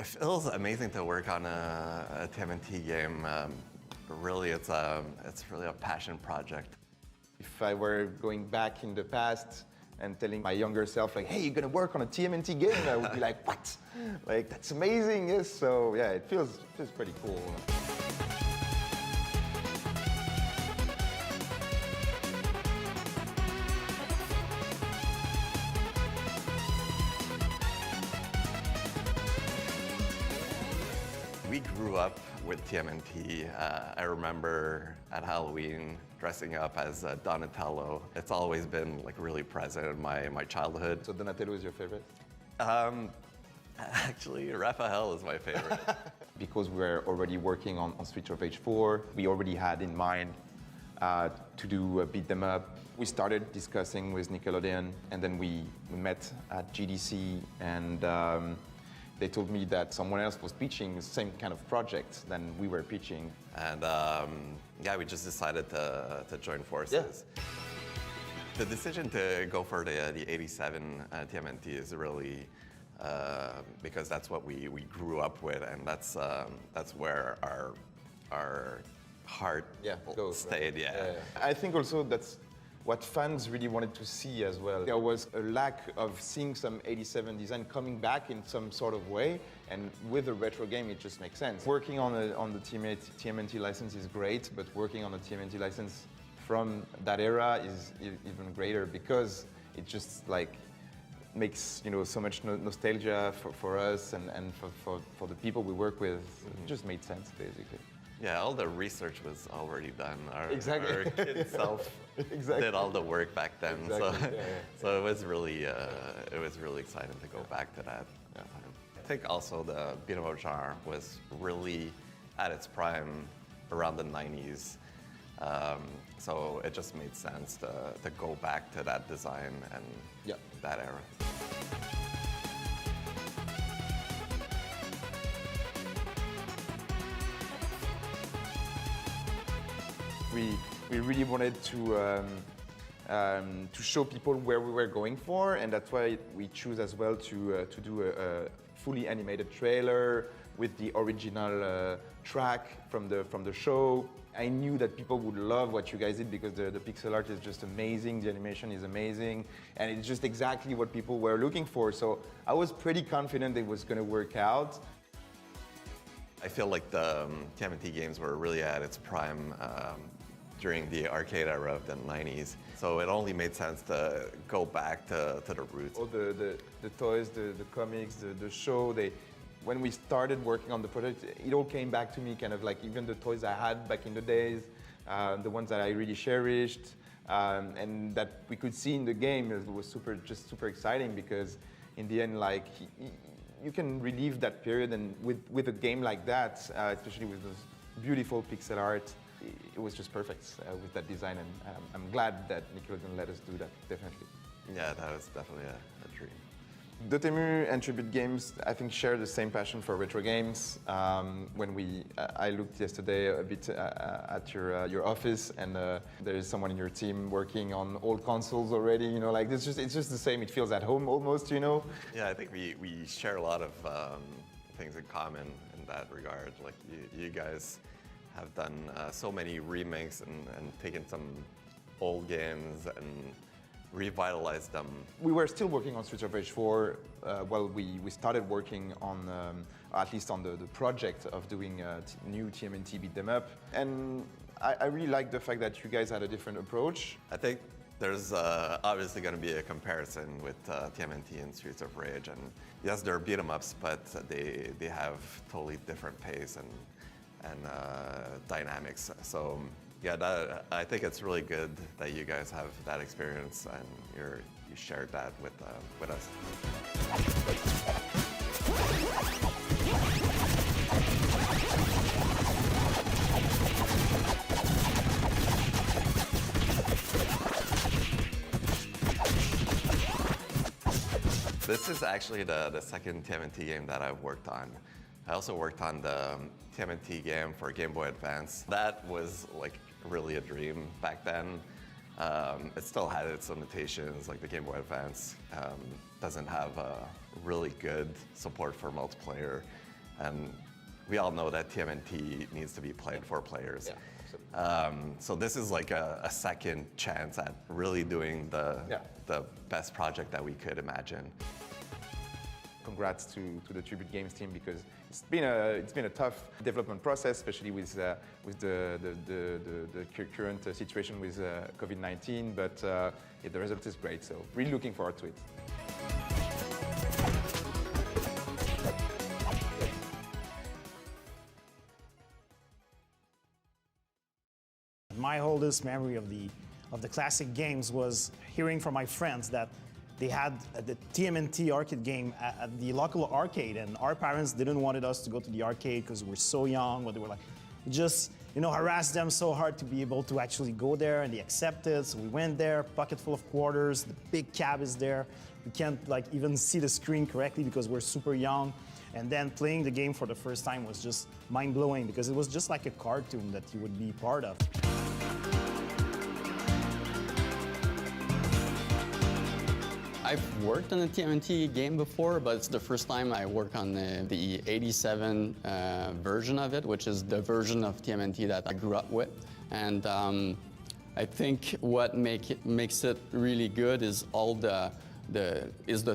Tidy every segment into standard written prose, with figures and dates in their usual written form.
feels amazing to work on a TMNT game. Really, it's really a passion project. If I were going back in the past and telling my younger self, like, hey, you're gonna work on a TMNT game, I would be like, what? Like, that's amazing, yes. So yeah, it feels pretty cool. We grew up with TMNT. I remember at Halloween dressing up as Donatello. It's always been like really present in my childhood. So Donatello is your favorite? Actually, Raphael is my favorite. Because we were already working on Streets of Rage 4, we already had in mind to do a beat them up. We started discussing with Nickelodeon, and then we met at GDC, and they told me that someone else was pitching the same kind of project than we were pitching. And yeah, we just decided to join forces. Yeah. The decision to go for the 87 TMNT is really because that's what we grew up with, and that's where our heart stayed. Right? Yeah. I think also that's what fans really wanted to see as well. There was a lack of seeing some 87 design coming back in some sort of way, and with a retro game it just makes sense. Working on the TMNT license is great, but working on a TMNT license from that era is even greater, because it just like makes so much nostalgia for us and for the people we work with. It just made sense, basically. Yeah, all the research was already done. Our kid self exactly. did all the work back then. Exactly. So it was really exciting to go back to that time. I think also the beat 'em up genre was really at its prime around the 90s. So it just made sense to go back to that design and that era. We really wanted to show people where we were going for, and that's why we choose as well to do a fully animated trailer with the original track from the show. I knew that people would love what you guys did, because the pixel art is just amazing, the animation is amazing, and it's just exactly what people were looking for. So I was pretty confident it was going to work out. I feel like the TMNT games were really at its prime during the arcade era of the 90s. So it only made sense to go back to the roots. All the toys, the comics, the show, when we started working on the project, it all came back to me, kind of like even the toys I had back in the days, the ones that I really cherished, and that we could see in the game. It was just super exciting, because in the end, like, you can relive that period, and with a game like that, especially with those beautiful pixel art, it was just perfect with that design, and I'm glad that Nickelodeon let us do that, definitely. Yeah, that was definitely a dream. Dotemu and Tribute Games, I think, share the same passion for retro games. When I looked yesterday a bit at your office, and there is someone in your team working on old consoles already. Like it's just the same. It feels at home almost. Yeah, I think we share a lot of things in common in that regard. Like you guys have done so many remakes and taken some old games and revitalized them. We were still working on Streets of Rage 4 while we started working on, at least on the project of doing a new TMNT beat them up. And I really like the fact that you guys had a different approach. I think there's obviously going to be a comparison with TMNT and Streets of Rage. And yes, they're beat 'em ups, but they have totally different pace and dynamics. So yeah, I think it's really good that you guys have that experience and you shared that with us. This is actually the second TMNT game that I've worked on. I also worked on the TMNT game for Game Boy Advance. That was like really a dream back then. It still had its limitations, like the Game Boy Advance doesn't have really good support for multiplayer. And we all know that TMNT needs to be played for players. So this is like a second chance at really doing the best project that we could imagine. Congrats to the Tribute Games team, because it's been a tough development process, especially with the current situation with COVID-19. But yeah, the result is great, so really looking forward to it. My oldest memory of the classic games was hearing from my friends that they had the TMNT arcade game at the local arcade, and our parents didn't want us to go to the arcade because we were so young, but they were like, just, harassed them so hard to be able to actually go there, and they accepted. So we went there, pocket full of quarters, the big cab is there. We can't even see the screen correctly because we're super young. And then playing the game for the first time was just mind-blowing, because it was just like a cartoon that you would be part of. I've worked on a TMNT game before, but it's the first time I work on the 87 version of it, which is the version of TMNT that I grew up with. And I think what makes it really good is the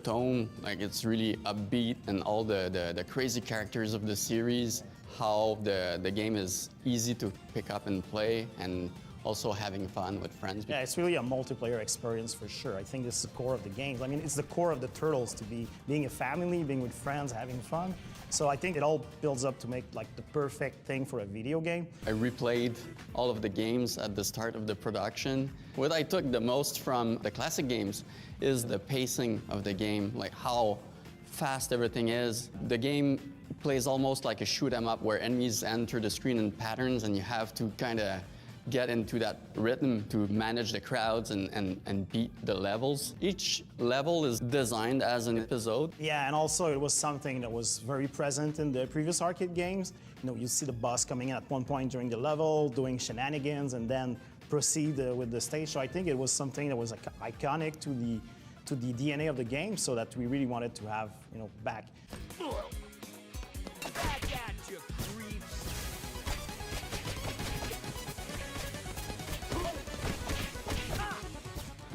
tone. Like, it's really upbeat, and all the crazy characters of the series, how the game is easy to pick up and play, and also having fun with friends. Yeah, it's really a multiplayer experience for sure. I think this is the core of the game. I mean, it's the core of the Turtles, to be being a family, being with friends, having fun. So I think it all builds up to make the perfect thing for a video game. I replayed all of the games at the start of the production. What I took the most from the classic games is the pacing of the game, like how fast everything is. The game plays almost like a shoot 'em up, where enemies enter the screen in patterns, and you have to kind of get into that rhythm to manage the crowds and beat the levels. Each level is designed as an episode. Yeah, and also it was something that was very present in the previous arcade games. You see the boss coming in at one point during the level, doing shenanigans, and then proceed with the stage. So I think it was something that was iconic to the DNA of the game, so that we really wanted to have back. Back at you, creeps.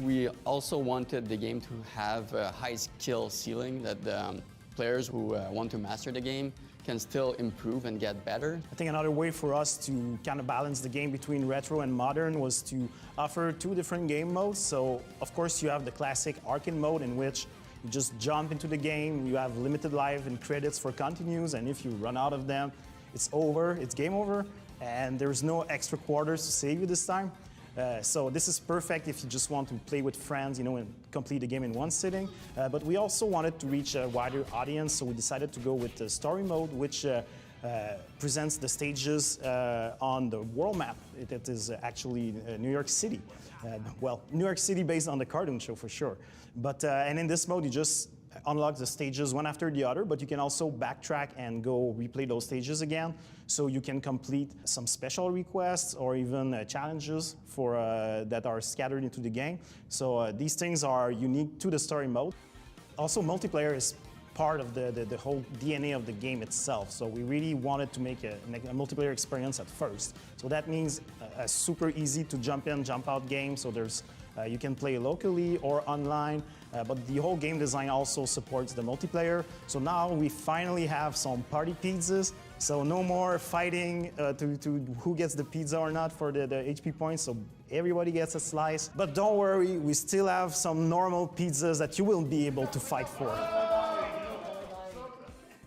We also wanted the game to have a high skill ceiling, that the players who want to master the game can still improve and get better. I think another way for us to kind of balance the game between retro and modern was to offer two different game modes. So, of course, you have the classic arcade mode, in which you just jump into the game, you have limited life and credits for continues, and if you run out of them, it's over, it's game over, and there's no extra quarters to save you this time. So this is perfect if you just want to play with friends, and complete the game in one sitting. But we also wanted to reach a wider audience, so we decided to go with the story mode, which presents the stages on the world map. It is actually New York City. Well, New York City based on the cartoon show for sure. But and in this mode, you just unlock the stages one after the other, but you can also backtrack and go replay those stages again. So you can complete some special requests or even challenges for that are scattered into the game. So these things are unique to the story mode. Also, multiplayer is part of the whole DNA of the game itself. So we really wanted to make a multiplayer experience at first. So that means a super easy to jump in, jump out game. So there's you can play locally or online, but the whole game design also supports the multiplayer. So now we finally have some party pizzas. So no more fighting to who gets the pizza or not for the HP points. So everybody gets a slice. But don't worry, we still have some normal pizzas that you will be able to fight for.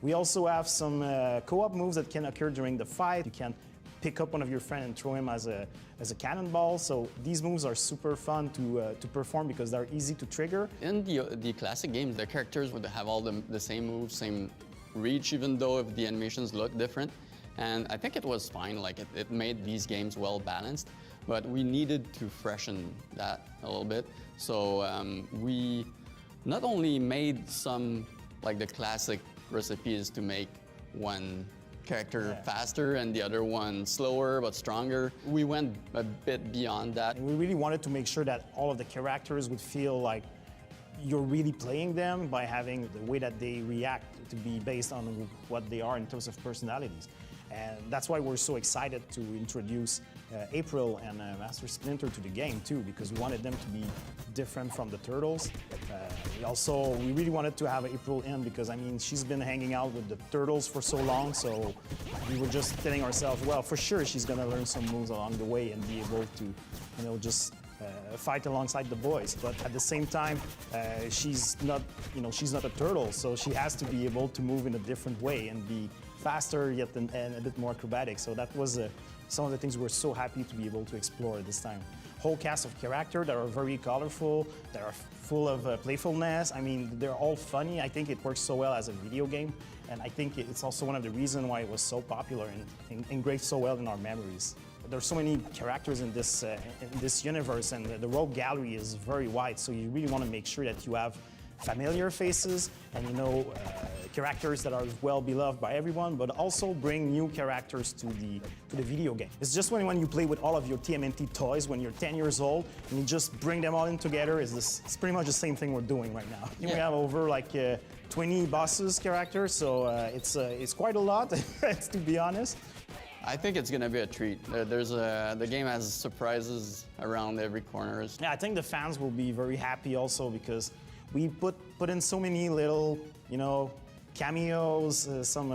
We also have some co-op moves that can occur during the fight. You can pick up one of your friends and throw him as a cannonball. So these moves are super fun to perform because they're easy to trigger. In the classic games, the characters would have all the same moves, same reach, even though if the animations look different. And I think it was fine, like it made these games well balanced, but we needed to freshen that a little bit. So we not only made some, like the classic recipes to make one character faster and the other one slower but stronger. We went a bit beyond that. We really wanted to make sure that all of the characters would feel like you're really playing them by having the way that they react to be based on what they are in terms of personalities. And that's why we're so excited to introduce April and Master Splinter to the game too, because we wanted them to be different from the Turtles. We really wanted to have April in because, I mean, she's been hanging out with the Turtles for so long, so we were just telling ourselves, well, for sure she's gonna learn some moves along the way and be able to, you know, just fight alongside the boys. But at the same time, she's not a turtle, so she has to be able to move in a different way and be faster yet and a bit more acrobatic. So that was some of the things we're so happy to be able to explore this time. Whole cast of characters that are very colorful, that are full of playfulness. I mean, they're all funny. I think it works so well as a video game, and I think it's also one of the reasons why it was so popular and engraved so well in our memories. There's so many characters in this universe, and the rogue gallery is very wide, so you really want to make sure that you have familiar faces and, you know, characters that are well beloved by everyone, but also bring new characters to the video game. It's just when you play with all of your TMNT toys when you're 10 years old and you just bring them all in together. It's pretty much the same thing we're doing right now. Yeah. We have over like 20 bosses characters, so it's quite a lot, to be honest. I think it's gonna be a treat. The game has surprises around every corner. Yeah, I think the fans will be very happy also because we put in so many little, you know, cameos, some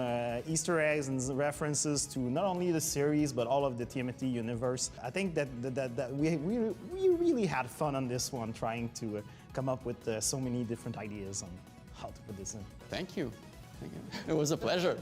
Easter eggs and references to not only the series but all of the TMNT universe. I think that we really had fun on this one, trying to come up with so many different ideas on how to put this in. Thank you. Thank you. It was a pleasure.